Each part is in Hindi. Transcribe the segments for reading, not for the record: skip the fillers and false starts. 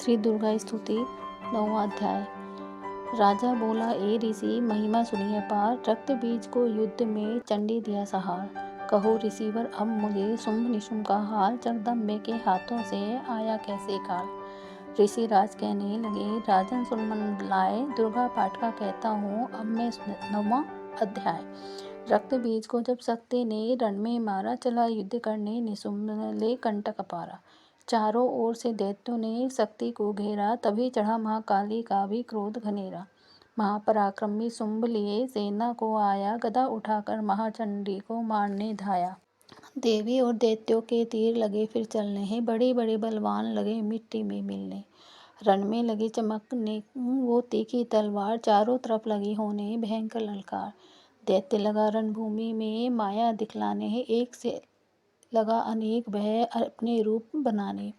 श्री दुर्गा स्तुति 9वां अध्याय। राजा बोला, ए ऋषि, महिमा सुनिए पार, रक्त बीज को युद्ध में चंडी दिया सहार। कहो ऋषिवर, अब मुझे शुंभ निशुंभ का हाल, जगदम्बे के हाथों से आया कैसे काल। ऋषि राज कहने लगे, राजन सुन मन लाए, दुर्गा पाठ का कहता हूँ अब मैं 9वां अध्याय। रक्त बीज को जब शक्ति ने रण में मारा, चला युद्ध करने निशुंभ ले कंटक अपारा। चारों ओर से दैत्यों ने शक्ति को घेरा, तभी चढ़ा महाकाली का भी क्रोध घनेरा। महापराक्रमी शुंभ लिए सेना को आया, गदा उठाकर महाचंडी को मारने धाया। देवी और दैत्यों के तीर लगे फिर चलने हैं, बड़े बड़े बलवान लगे मिट्टी में मिलने। रण में लगी चमकने वो तीखी तलवार, चारों तरफ लगी होने भयंकर ललकार। दैत्य लगा रणभूमि में माया दिखलाने हैं, एक से लगा अनेक भय अपने रूप बनाने।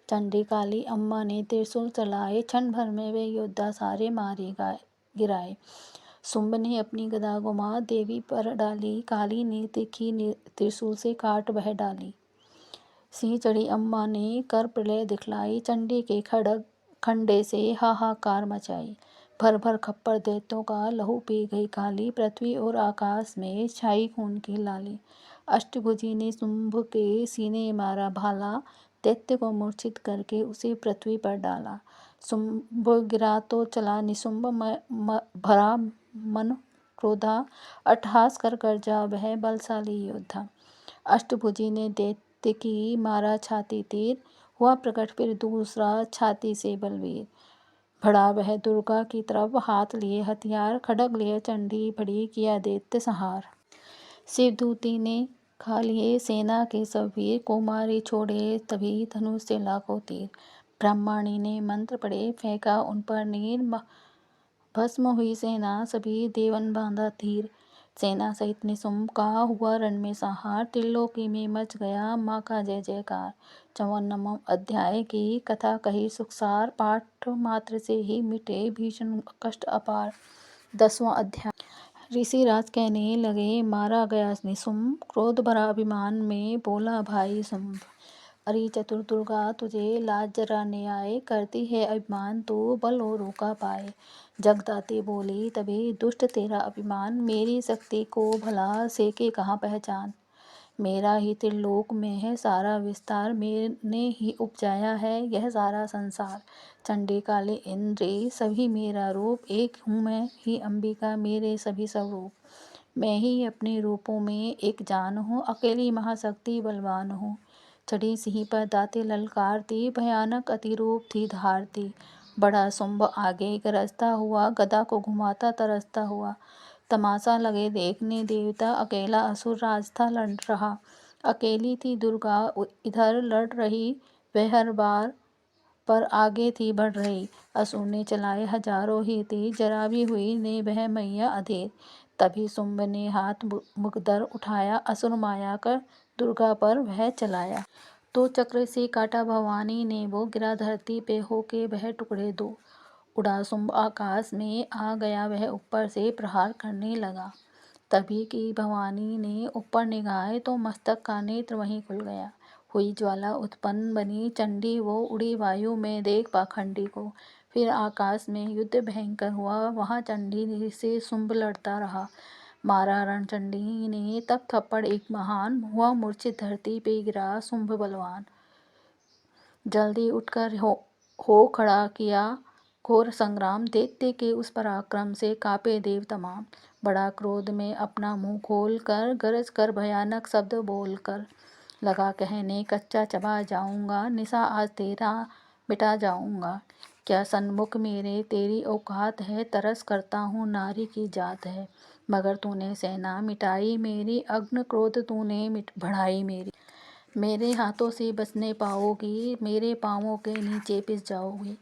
चंडी काली अम्मा ने त्रिशूल चलाए, क्षण भर में वे योद्धा सारे मारे गिराए। शुंभ ने अपनी गदा घुमा देवी पर डाली, काली ने तीखी त्रिशूल से काट बह डाली। सिंह चढ़ी अम्मा ने कर प्रलय दिखलाई, चंडी के खड़ग खंडे से हाहाकार मचाई। भर भर खप्पर दैत्यों का लहू पी गई काली, पृथ्वी और आकाश में छाई खून की लाली। अष्टभुजी ने शुंभ के सीने मारा भाला, दैत्य को मूर्छित करके उसे पृथ्वी पर डाला। शुंभ गिरा तो चला निशुंभ, भरा मन क्रोधा, अट्टहास कर जा वह बलशाली योद्धा। अष्टभुजी ने दैत्य की मारा छाती तीर, हुआ प्रकट फिर दूसरा छाती से बलवीर। बढ़ा वह दुर्गा की तरफ, हाथ लिए हथियार, खड्ग लिए चंडी भड़ी, किया दैत्य संहार। शिवदूती ने खा लिए सेना के सब वीर, कुमारी छोड़े तभी धनुष से लाखों तीर। ब्रह्माणी ने मंत्र पढ़े, फेंका उन पर नीर, भस्म हुई सेना सभी, देवन बांधा धीर। सेना सहित निशुंभ का हुआ रण में संहार, त्रिलोकी में मच गया माँ का जय जयकार। 54वां अध्याय की कथा कही सुखसार, पाठ मात्र से ही मिटे भीषण कष्ट अपार। 10वां अध्याय। ऋषि राज कहने लगे, मारा गया निशुंभ, क्रोध भरा अभिमान में बोला भाई शुंभ। अरे चतुर दुर्गा, तुझे लाज जरा ने आए, करती है अभिमान तो बल और रोका पाए। जगदाते बोली तभी दुष्ट तेरा अभिमान, मेरी शक्ति को भला सेके कहाँ पहचान। मेरा ही त्रिलोक में है सारा विस्तार, मैंने ही उपजाया है यह सारा संसार। चंडी काली इंद्री सभी मेरा रूप, एक हूँ मैं ही अंबिका मेरे सभी स्वरूप। मैं ही अपने रूपों में एक जान हूँ, अकेली महाशक्ति बलवान हूँ। चढ़ी सिंह पर दाते ललकारती, भयानक अतिरूप थी धारती। बड़ा शुंभ आगे गरजता हुआ, गदा को घुमाता तरसता हुआ। तमाशा लगे देखने देवता, अकेला असुर राज था लड़ रहा। अकेली थी दुर्गा इधर लड़ रही, वह हर बार पर आगे थी बढ़ रही। असुर ने चलाए हजारों ही तीर, जरा भी हुई ने वह मैया अधीर। तभी शुंभ ने हाथ मुकदर उठाया, असुर माया कर दुर्गा पर वह चलाया। तो चक्र से काटा भवानी ने वो, गिरा धरती पे होके वह टुकड़े दो। उड़ा शुंभ आकाश में, आ गया वह ऊपर से प्रहार करने लगा। तभी की भवानी ने ऊपर निगाहे, तो मस्तक का नेत्र वहीं खुल गया। हुई ज्वाला उत्पन्न बनी चंडी, वो उड़ी वायु में देख पाखंडी को। फिर आकाश में युद्ध भयंकर हुआ, वहाँ चंडी से शुंभ लड़ता रहा। मारा रणचंडी ने तब थप्पड़ एक महान, हुआ मूर्छित धरती पे गिरा शुंभ बलवान। जल्दी उठकर हो खड़ा किया घोर संग्राम, दैत्य के उस पराक्रम से कापे देव तमाम। बड़ा क्रोध में अपना मुंह खोल कर, गरज कर भयानक शब्द बोल कर लगा कहने, कच्चा चबा जाऊंगा, निशा आज तेरा मिटा जाऊंगा। क्या सन्मुख मेरे तेरी औकात है, तरस करता हूँ नारी की जात है। मगर तूने सेना मिटाई मेरी, अग्नि क्रोध तूने बढ़ाई मेरी। मेरे हाथों से बचने पाओगी, मेरे पाँवों के नीचे पिस जाओगी।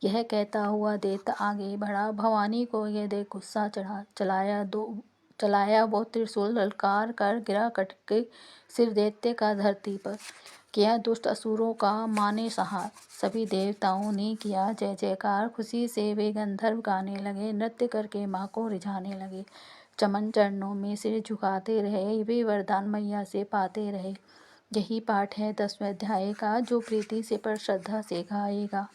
यह कहता हुआ दैत्य आगे बढ़ा, भवानी को यह देख गुस्सा चढ़ा। चलाया वो त्रिशूल, ललकार कर गिरा कट के सिर दैत्य का धरती पर। किया दुष्ट असुरों का माने संहार। सभी देवताओं ने किया जय जयकार, खुशी से वे गंधर्व गाने लगे, नृत्य करके माँ को रिझाने लगे। चमन चरणों में सिर झुकाते रहे, वे वरदान मैया से पाते रहे। यही पाठ है 10वें अध्याय का, जो प्रीति से पर श्रद्धा से गाएगा।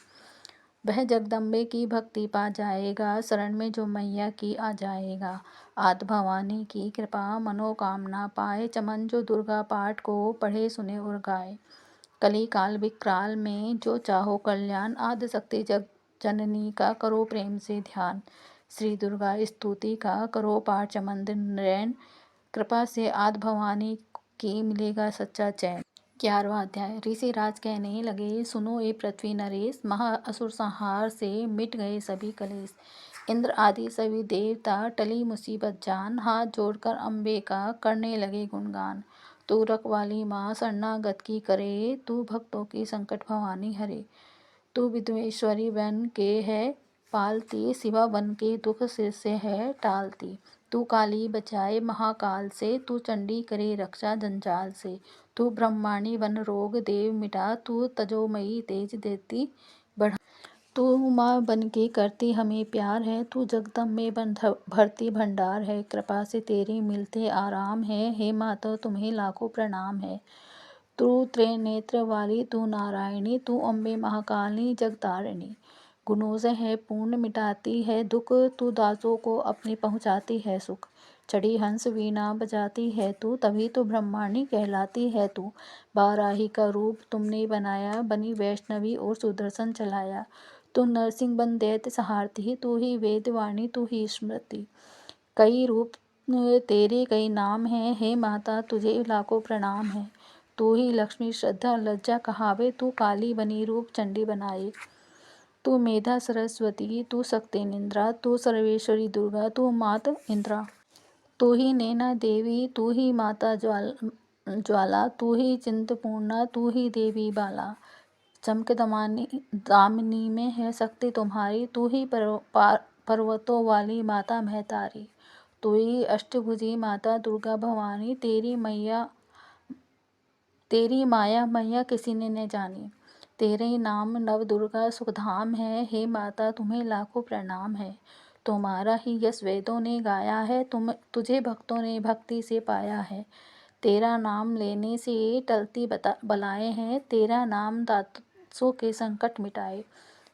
वह जगदम्बे की भक्ति पा जाएगा, शरण में जो मैया की आ जाएगा। आद भवानी की कृपा मनोकामना पाए, चमन जो दुर्गा पाठ को पढ़े सुने और गाए। कली काल विकराल में जो चाहो कल्याण, आदि शक्ति जग जननी का करो प्रेम से ध्यान। श्री दुर्गा स्तुति का करो पाठ चमन दिन नैन, कृपा से आद भवानी की मिलेगा सच्चा चैन। 11वां अध्याय। ऋषिराज कहने लगे, सुनो ए पृथ्वी नरेश, महा असुर संहार से मिट गए सभी कलेश। इंद्र आदि सभी देवता टली मुसीबत जान, हाथ जोड़कर अम्बे का करने लगे गुणगान। तू रखवाली माँ शरणागत की करे, तू भक्तों की संकट भवानी हरे। तू विद्वेश्वरी बन के है पालती, शिवा बन के दुख सिर से है टालती। तू काली बचाए महाकाल से, तू चंडी करे रक्षा जंजाल से। तू ब्रह्माणी वन रोग देव मिटा, तू तजोमयी तेज देती बढ़ा। तू माँ बन के करती हमें प्यार है, तू जगदम्बे बन भरती भंडार है। कृपा से तेरी मिलते आराम है, हे माता तुम्हें लाखों प्रणाम है। तू त्रिनेत्र वाली तू नारायणी, तू अम्बे महाकाली जगतारिणी। गुणों से है पूर्ण मिटाती है दुख, तू दासों को अपने पहुँचाती है सुख। चढ़ी हंस वीणा बजाती है तू, तभी तो ब्रह्माणी कहलाती है तू। बाराही का रूप तुमने बनाया, बनी वैष्णवी और सुदर्शन चलाया। तू नरसिंह बन दैत्य सहारती, तू ही वेदवाणी तू ही स्मृति। कई रूप तेरे कई नाम हैं, हे माता तुझे लाखों प्रणाम है। तू ही लक्ष्मी श्रद्धा लज्जा कहावे, तू काली बनी रूप चंडी बनाए। तू मेधा सरस्वती तू शक्ति निंद्रा, तू सर्वेश्वरी दुर्गा तू मात इंद्रा। तू ही नैना देवी तू ही माता ज्वाला, तू ही चिंतपूर्णा तू ही देवी बाला। चमक दामिनी में है शक्ति तुम्हारी, तू ही पर्वतों वाली माता महतारी। तू ही अष्टभुजी माता दुर्गा भवानी, तेरी माया मैया किसी ने न जानी। तेरे नाम नव दुर्गा सुखधाम है, हे माता तुम्हें लाखों प्रणाम है। तुम्हारा ही यश वेदों ने गाया है, तुझे भक्तों ने भक्ति से पाया है। तेरा नाम लेने से टलती बलाएं हैं, तेरा नाम दासों के संकट मिटाए।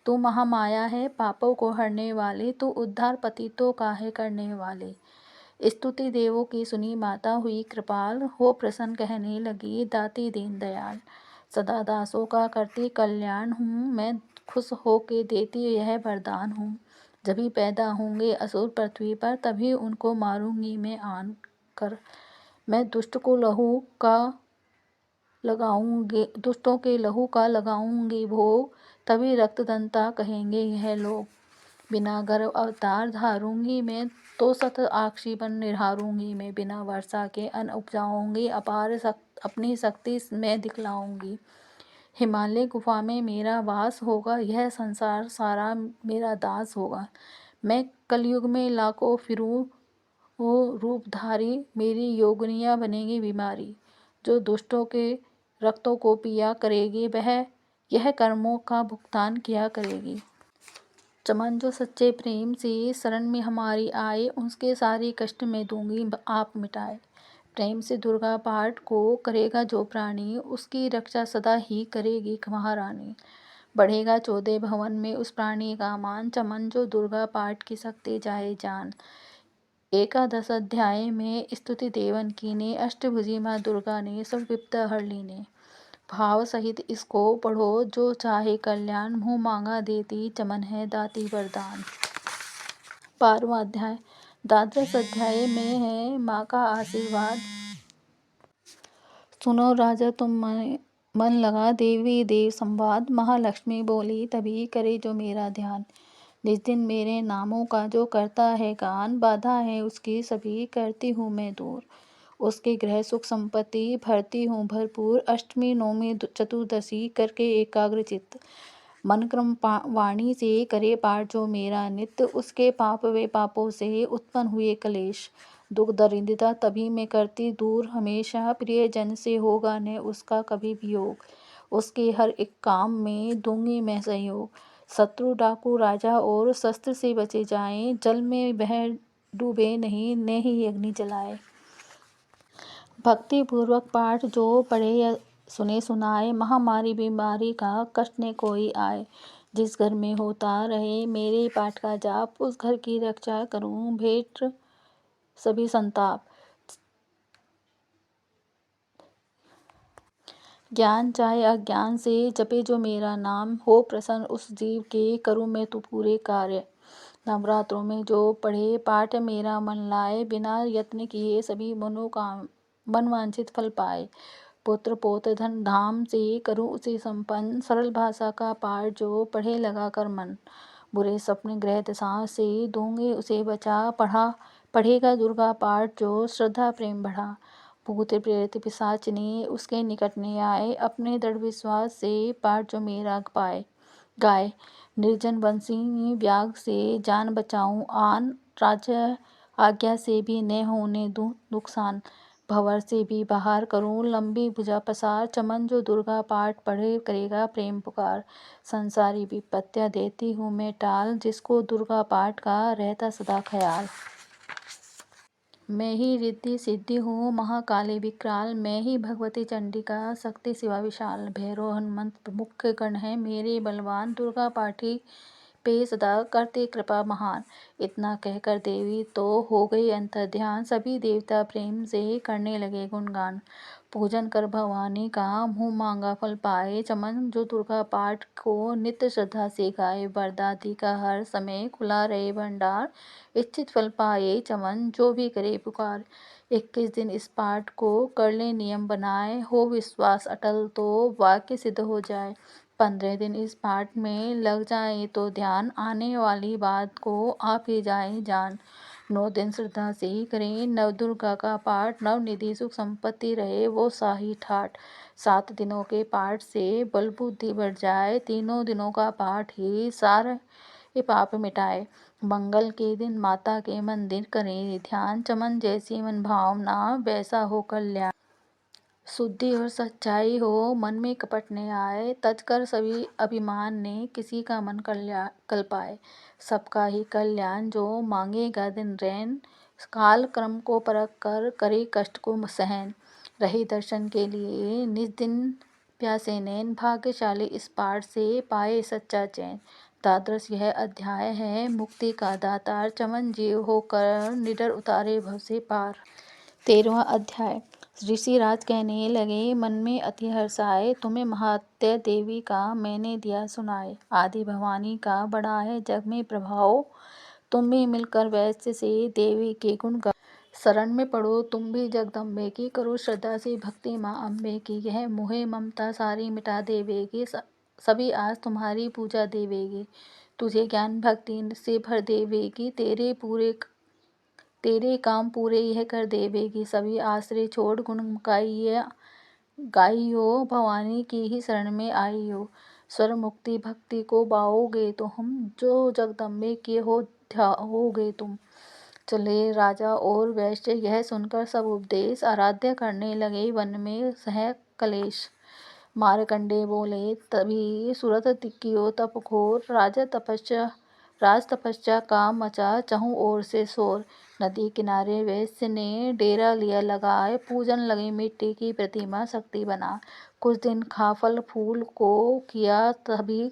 तू महामाया है पापों को हरने वाले, तू उद्धार पतितों का है करने वाले। स्तुति देवों की सुनी माता हुई कृपाल, हो प्रसन्न कहने लगी दाती दीन दयाल। सदा दासों का करती कल्याण हूँ, मैं खुश हो के देती यह वरदान हूँ। जभी पैदा होंगे असुर पृथ्वी पर, तभी उनको मारूंगी मैं आन कर। मैं दुष्टों के लहू का लगाऊंगी भोग, तभी रक्तदंता कहेंगे यह लोग। बिना गर्भ अवतार धारूंगी मैं, तो सत आक्षी बन निहारूंगी मैं। बिना वर्षा के अन्न उपजाऊंगी, अपार अपनी शक्ति मैं दिखलाऊंगी। हिमालय गुफा में मेरा वास होगा, यह संसार सारा मेरा दास होगा। मैं कलयुग में लाखों फिरूं वो रूपधारी, मेरी योगिनियाँ बनेगी बीमारी। जो दुष्टों के रक्तों को पिया करेगी, वह यह कर्मों का भुगतान किया करेगी। चमन जो सच्चे प्रेम से शरण में हमारी आए, उसके सारे कष्ट मैं दूंगी आप मिटाए। प्रेम से दुर्गा पाठ को करेगा जो प्राणी, उसकी रक्षा सदा ही करेगी महारानी। बढ़ेगा 14 भवन में उस प्राणी का मान, चमन जो दुर्गा पाठ की शक्ति जाए जान। 11 अध्याय में स्तुति देवन की ने, अष्टभुजी माँ दुर्गा ने सब विपदा हर ली ने। भाव सहित इसको पढ़ो जो चाहे कल्याण, मुँह मांगा देती चमन है दाती वरदान। 12वां अध्याय। 12 अध्याय में है माँ का आशीर्वाद। सुनो राजा तुम मन लगा देवी देव संवाद, महालक्ष्मी बोली तभी करे जो मेरा ध्यान। जिस दिन मेरे नामों का जो करता है गान, बाधा है उसकी सभी करती हूँ मैं दूर। उसके गृह सुख संपत्ति भरती हूँ भरपूर, अष्टमी नवमी चतुर्दशी करके एकाग्र चित्त। मन क्रम वाणी से करे पाठ जो मेरा नित्य, उसके पाप वे पापों से उत्पन्न हुए कलेश। दुख दरिद्रता तभी मैं करती दूर हमेशा, प्रिय जन से होगा न उसका कभी वियोग। उसके हर एक काम में दूंगी मैं सहयोग। शत्रु डाकू राजा और शस्त्र से बचे जाएं, जल में वह डूबे नहीं न ही अग्नि जलाए। भक्ति पूर्वक पाठ जो पढ़े सुने सुनाए, महामारी बीमारी का कष्ट ने कोई आए। जिस घर में होता रहे मेरे पाठ का जाप, उस घर की रक्षा करूं भेंट सभी संताप। ज्ञान चाहे अज्ञान से जपे जो मेरा नाम, हो प्रसन्न उस जीव के करूं मैं तू पूरे कार्य। नवरात्रों में जो पढ़े पाठ मेरा मन लाए, बिना यत्न किए सभी मनोकाम मनवांछित फल पाए। पुत्र पौत्र धन धाम से करूं उसे संपन्न, सरल भाषा का पाठ जो पढ़े लगा कर मन। बुरे सपने ग्रह दशा से दूंगे उसे बचा, पढ़ेगा दुर्गा पाठ जो श्रद्धा प्रेम बढ़ा। भूत प्रेत पिशाचिनी उसके निकट ने आए, अपने दृढ़ विश्वास से पाठ जो मेरा गाए। निर्जन बंसी व्याग से जान बचाऊं आन, राजा आज्ञा से भी न होने दूं नुकसान। भंवर से भी बाहर करूं लंबी भुजा पसार, चमन जो दुर्गा पाठ पढ़े करेगा प्रेम पुकार। संसारी विपत्तियां देती हूँ मैं टाल, जिसको दुर्गा पाठ का रहता सदा ख्याल। मैं ही रिद्धि सिद्धि हूँ महाकाली विकराल, मैं ही भगवती चंडिका शक्ति शिवा विशाल। भैरव हनुमंत मुख्य गण है मेरे बलवान, दुर्गा पाठी पे सदा करते कृपा महान। इतना कहकर देवी तो हो गई अंतर ध्यान, सभी देवता प्रेम से करने लगे गुणगान। पूजन कर भवानी का मुँह मांगा फल पाए, चमन जो दुर्गा पाठ को नित्य श्रद्धा से गाए। वरदादी का हर समय खुला रहे भंडार, इच्छित फल पाए चमन जो भी करे पुकार। 21 दिन इस पाठ को कर ले नियम बनाए, हो विश्वास अटल तो वाक्य सिद्ध हो जाए। 15 दिन इस पाठ में लग जाए तो ध्यान, आने वाली बात को आप ही जाए जान। 9 दिन श्रद्धा से करें नव दुर्गा का पाठ, नव निधि सुख संपत्ति रहे वो साही ठाठ। 7 दिनों के पाठ से बल बुद्धि बढ़ जाए, तीनों दिनों का पाठ ही सारे पाप मिटाए। मंगल के दिन माता के मंदिर करें ध्यान, चमन जैसी मन भावना वैसा हो कल्याण। शुद्धि और सच्चाई हो मन में कपट न आए, तजकर सभी अभिमान ने किसी का मन कल पाए। सबका ही कल्याण जो मांगेगा दिन रैन, काल क्रम को परख कर करे कष्ट को सहन। रही दर्शन के लिए निज दिन प्यासे नैन, भाग्यशाली इस पाठ से पाए सच्चा चैन। द्वादश यह अध्याय है मुक्ति का दातार, चमन जीव होकर निडर उतारे भव से पार। 13वां अध्याय। ऋषिराज कहने लगे मन में अति हर्ष आए, तुम्हें महात्या देवी का मैंने दिया सुनाए। आदि भवानी का बड़ा है जग में प्रभाव, तुम भी मिलकर वैश्य से देवी के गुण गाओ। शरण में पड़ो तुम भी जगदम्बे की, करो श्रद्धा से भक्ति माँ अम्बे की। यह मोहे ममता सारी मिटा देवेगी, सभी आज तुम्हारी पूजा देवेगी। तुझे ज्ञान भक्ति से भर देवेगी, तेरे काम पूरे यह कर देवेगी। सभी आश्रय छोड़ गुण गाई हो, भवानी की ही शरण में आई हो। स्वर मुक्ति भक्ति को पाओगे तो हम, जो जगदम्बे के होगे तुम। चले राजा और वैश्य यह सुनकर सब उपदेश, आराध्य करने लगे वन में सह कलेश। मारकंडे बोले तभी सुरत कियो तप घोर, राज तपस्या का मचा चहु ओर से शोर। नदी किनारे वैश्य ने डेरा लिया लगाए, पूजन लगे मिट्टी की प्रतिमा शक्ति बना। कुछ दिन खा फल फूल को किया तभी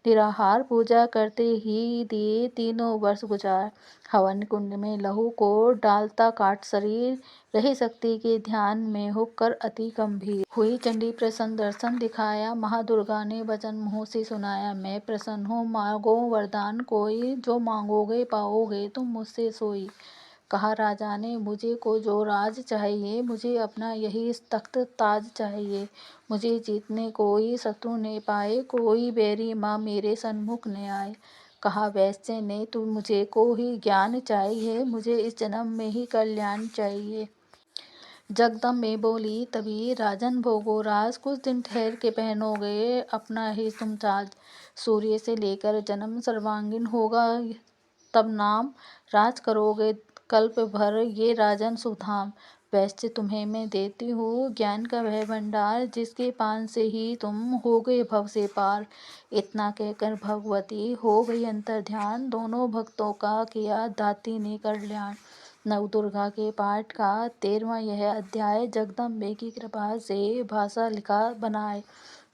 निराहार, पूजा करते ही दिए तीनों वर्ष गुजार। हवन कुंड में लहू को डालता काट शरीर, रही शक्ति के ध्यान में होकर अति गंभीर। हुई चंडी प्रसन्न दर्शन दिखाया, महादुर्गा ने वचन मुँह से सुनाया। मैं प्रसन्न हूँ मांगो वरदान कोई, जो मांगोगे पाओगे तुम मुझसे सोई। कहा राजा ने मुझे को जो राज चाहिए, मुझे अपना यही तख्त ताज चाहिए। मुझे जीतने कोई शत्रु ने पाए, कोई बैरी माँ मेरे सन्मुख न आए। कहा वैश्य ने तू मुझे को ही ज्ञान चाहिए, मुझे इस जन्म में ही कल्याण चाहिए। जगदम्बे बोली तभी राजन भोगो राज, कुछ दिन ठहर के पहनोगे अपना ही तुम ताज। सूर्य से लेकर जन्म सर्वांगीण होगा तब नाम, राज करोगे कल्प भर ये राजन सुधाम। वैश्य तुम्हें मैं देती हूँ ज्ञान का वह भंडार, जिसके पान से ही तुम हो गए भव से पार। इतना कहकर भगवती हो गई अंतर ध्यान, दोनों भक्तों का किया दाती ने कल्याण। नवदुर्गा के पाठ का 13वां यह अध्याय जगदम्बे की कृपा से भाषा लिखा बनाए।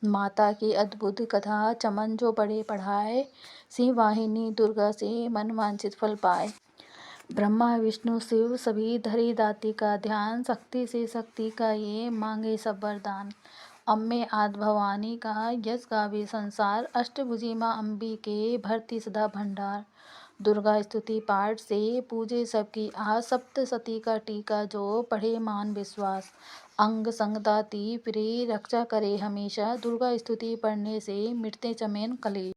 माता की अद्भुत कथा चमन जो पढ़े पढ़ाए, सिंह वाहिनी दुर्गा से मन वांछित फल पाए। ब्रह्मा विष्णु शिव सभी धरी दाती का ध्यान, शक्ति से शक्ति का ये मांगे सब वरदान। अम्बे आदि भवानी का यश गावे संसार, अष्टभुजी माँ अंबिके भरती सदा भंडार। दुर्गा स्तुति पाठ से पूजे सबकी आस, सप्तशती का टीका जो पढ़े मान विश्वास। अंग संग दाती प्रिय रक्षा करे हमेशा, दुर्गा स्तुति पढ़ने से मिटते चमेन कलेश।